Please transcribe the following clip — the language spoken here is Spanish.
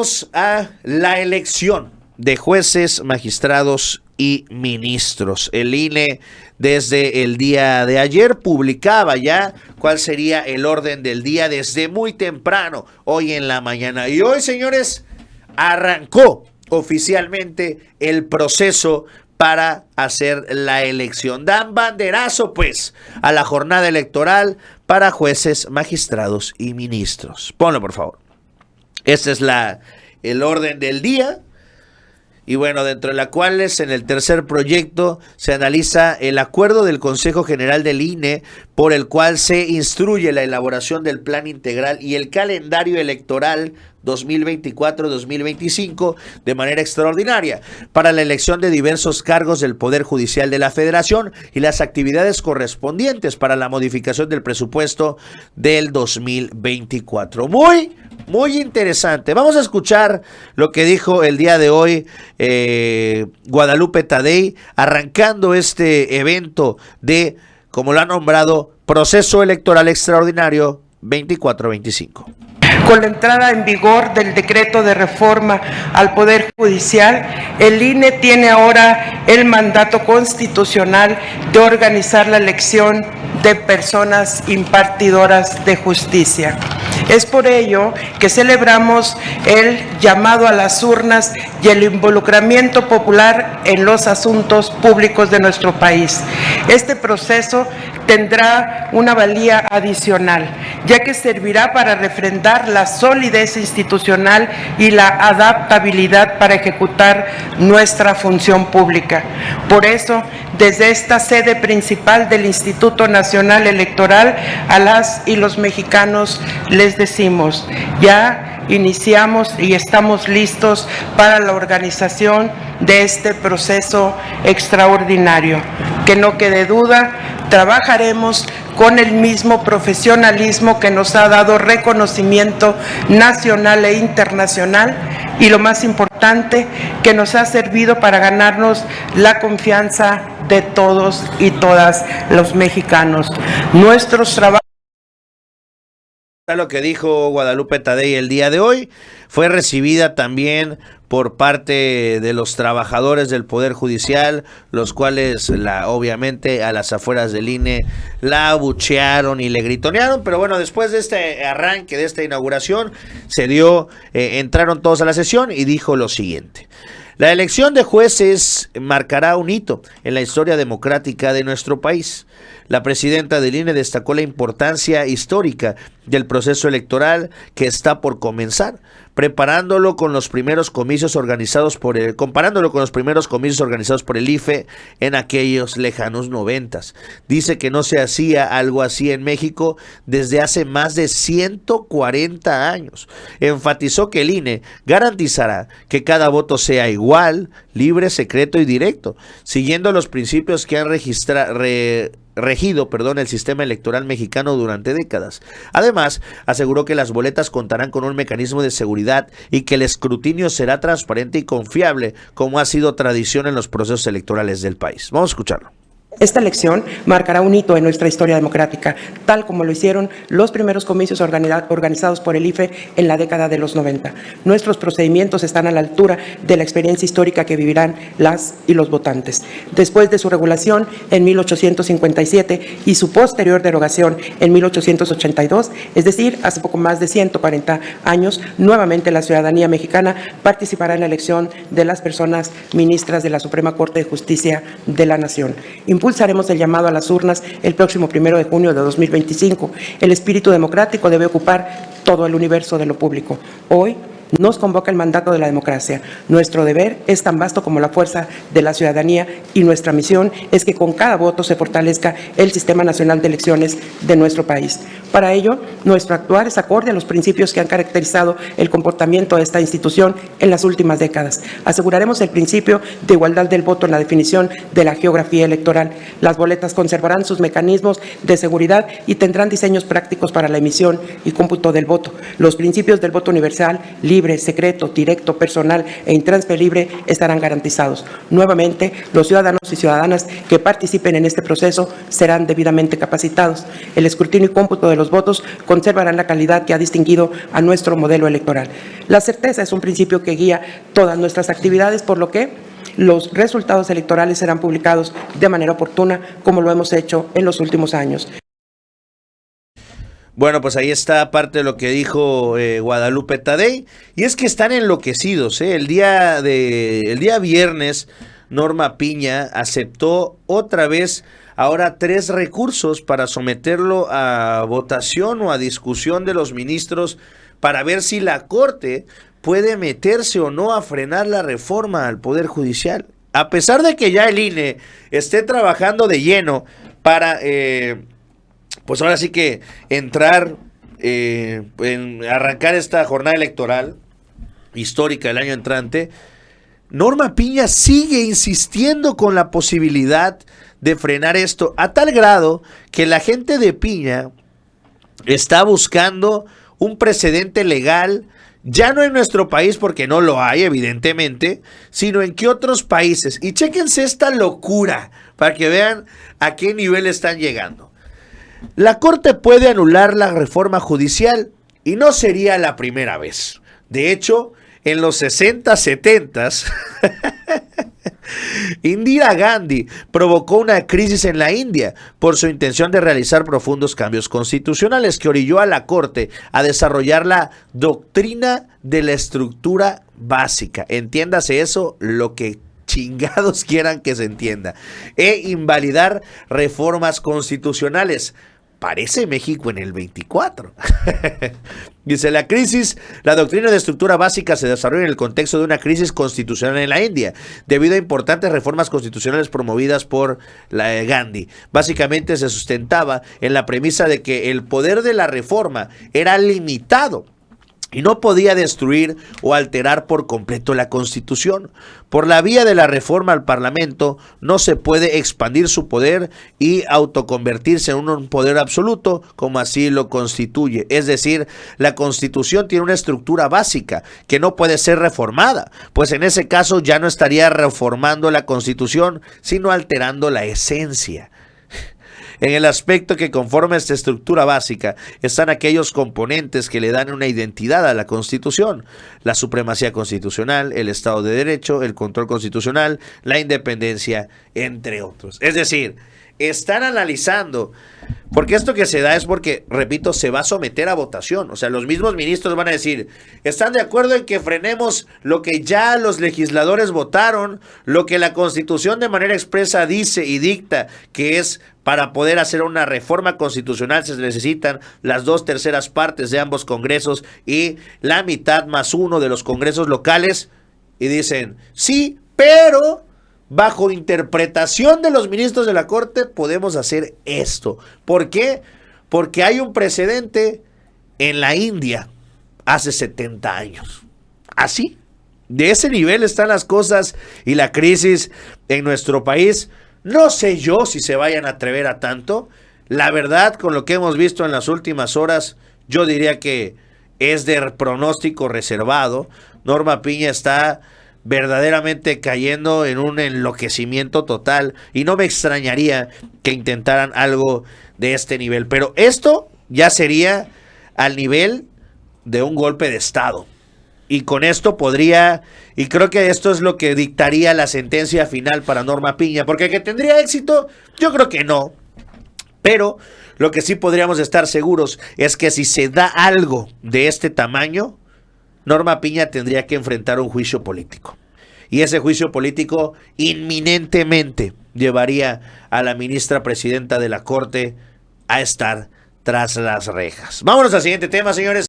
Vamos a la elección de jueces, magistrados y ministros. El INE desde el día de ayer publicaba ya cuál sería el orden del día desde muy temprano, hoy en la mañana. Y hoy, señores, arrancó oficialmente el proceso para hacer la elección. Dan banderazo, pues, a la jornada electoral para jueces, magistrados y ministros. Ponlo, por favor. Este es el orden del día. Y bueno, dentro de la cual en el tercer proyecto se analiza el acuerdo del Consejo General del INE por el cual se instruye la elaboración del plan integral y el calendario electoral 2024-2025 de manera extraordinaria para la elección de diversos cargos del Poder Judicial de la Federación y las actividades correspondientes para la modificación del presupuesto del 2024. Muy interesante. Vamos a escuchar lo que dijo el día de hoy Guadalupe Tadei, arrancando este evento de, como lo ha nombrado, Proceso Electoral Extraordinario 24-25. Con la entrada en vigor del decreto de reforma al Poder Judicial, el INE tiene ahora el mandato constitucional de organizar la elección de personas impartidoras de justicia. Es por ello que celebramos el llamado a las urnas y el involucramiento popular en los asuntos públicos de nuestro país. Este proceso tendrá una valía adicional, ya que servirá para refrendar la solidez institucional y la adaptabilidad para ejecutar nuestra función pública. Por eso, desde esta sede principal del Instituto Nacional Electoral, a las y los mexicanos les decimos, ya iniciamos y estamos listos para la organización de este proceso extraordinario. Que no quede duda, trabajaremos con el mismo profesionalismo que nos ha dado reconocimiento nacional e internacional y lo más importante, que nos ha servido para ganarnos la confianza de todos y todas los mexicanos. Nuestros trabajos. Lo que dijo Guadalupe Tadei el día de hoy fue recibida también por parte de los trabajadores del Poder Judicial, los cuales obviamente a las afueras del INE la abuchearon y le gritonearon, pero bueno, después de este arranque, de esta inauguración, entraron todos a la sesión y dijo lo siguiente: la elección de jueces marcará un hito en la historia democrática de nuestro país. La presidenta del INE destacó la importancia histórica del proceso electoral que está por comenzar, comparándolo con los primeros comicios organizados por el IFE en aquellos lejanos 90s. Dice que no se hacía algo así en México desde hace más de 140 años. Enfatizó que el INE garantizará que cada voto sea igual, libre, secreto y directo, siguiendo los principios que han regido el sistema electoral mexicano durante décadas. Además, aseguró que las boletas contarán con un mecanismo de seguridad y que el escrutinio será transparente y confiable, como ha sido tradición en los procesos electorales del país. Vamos a escucharlo. Esta elección marcará un hito en nuestra historia democrática, tal como lo hicieron los primeros comicios organizados por el IFE en la década de los 90. Nuestros procedimientos están a la altura de la experiencia histórica que vivirán las y los votantes. Después de su regulación en 1857 y su posterior derogación en 1882, es decir, hace poco más de 140 años, nuevamente la ciudadanía mexicana participará en la elección de las personas ministras de la Suprema Corte de Justicia de la Nación. Impulsaremos el llamado a las urnas el próximo 1 de junio de 2025. El espíritu democrático debe ocupar todo el universo de lo público. Hoy nos convoca el mandato de la democracia. Nuestro deber es tan vasto como la fuerza de la ciudadanía y nuestra misión es que con cada voto se fortalezca el Sistema Nacional de Elecciones de nuestro país. Para ello, nuestro actuar es acorde a los principios que han caracterizado el comportamiento de esta institución en las últimas décadas. Aseguraremos el principio de igualdad del voto en la definición de la geografía electoral. Las boletas conservarán sus mecanismos de seguridad y tendrán diseños prácticos para la emisión y cómputo del voto. Los principios del voto universal, libre, libre, secreto, directo, personal e intransferible estarán garantizados. Nuevamente, los ciudadanos y ciudadanas que participen en este proceso serán debidamente capacitados. El escrutinio y cómputo de los votos conservarán la calidad que ha distinguido a nuestro modelo electoral. La certeza es un principio que guía todas nuestras actividades, por lo que los resultados electorales serán publicados de manera oportuna, como lo hemos hecho en los últimos años. Bueno, pues ahí está parte de lo que dijo Guadalupe Tadei, y es que están enloquecidos, ¿eh? El día viernes, Norma Piña aceptó otra vez ahora 3 recursos para someterlo a votación o a discusión de los ministros para ver si la Corte puede meterse o no a frenar la reforma al Poder Judicial. A pesar de que ya el INE esté trabajando de lleno para, pues ahora sí que entrar, arrancar esta jornada electoral histórica del año entrante, Norma Piña sigue insistiendo con la posibilidad de frenar esto, a tal grado que la gente de Piña está buscando un precedente legal, ya no en nuestro país porque no lo hay evidentemente, sino en qué otros países. Y chéquense esta locura para que vean a qué nivel están llegando. La Corte puede anular la reforma judicial y no sería la primera vez. De hecho, en los 60, 70 Indira Gandhi provocó una crisis en la India por su intención de realizar profundos cambios constitucionales que orilló a la Corte a desarrollar la doctrina de la estructura básica. Entiéndase eso, lo que chingados quieran que se entienda, e invalidar reformas constitucionales. Parece México en el 24. Dice, la doctrina de estructura básica se desarrolla en el contexto de una crisis constitucional en la India, debido a importantes reformas constitucionales promovidas por Gandhi. Básicamente se sustentaba en la premisa de que el poder de la reforma era limitado y no podía destruir o alterar por completo la Constitución. Por la vía de la reforma al Parlamento no se puede expandir su poder y autoconvertirse en un poder absoluto, como así lo constituye. Es decir, la Constitución tiene una estructura básica que no puede ser reformada, pues en ese caso ya no estaría reformando la Constitución, sino alterando la esencia. En el aspecto que conforma esta estructura básica están aquellos componentes que le dan una identidad a la Constitución: la supremacía constitucional, el Estado de Derecho, el control constitucional, la independencia, entre otros. Es decir, están analizando, porque esto que se da es porque, repito, se va a someter a votación. O sea, los mismos ministros van a decir, ¿están de acuerdo en que frenemos lo que ya los legisladores votaron, lo que la Constitución de manera expresa dice y dicta que es para poder hacer una reforma constitucional se necesitan las 2/3 partes de ambos congresos y la mitad más 1 de los congresos locales? Y dicen, sí, pero bajo interpretación de los ministros de la Corte podemos hacer esto. ¿Por qué? Porque hay un precedente en la India hace 70 años. Así, de ese nivel están las cosas y la crisis en nuestro país. No sé yo si se vayan a atrever a tanto. La verdad, con lo que hemos visto en las últimas horas, yo diría que es de pronóstico reservado. Norma Piña está verdaderamente cayendo en un enloquecimiento total y no me extrañaría que intentaran algo de este nivel, pero esto ya sería al nivel de un golpe de Estado y con esto podría, y creo que esto es lo que dictaría la sentencia final para Norma Piña, porque que tendría éxito, yo creo que no, pero lo que sí podríamos estar seguros es que si se da algo de este tamaño, Norma Piña tendría que enfrentar un juicio político. Y ese juicio político inminentemente llevaría a la ministra presidenta de la Corte a estar tras las rejas. Vámonos al siguiente tema, señores.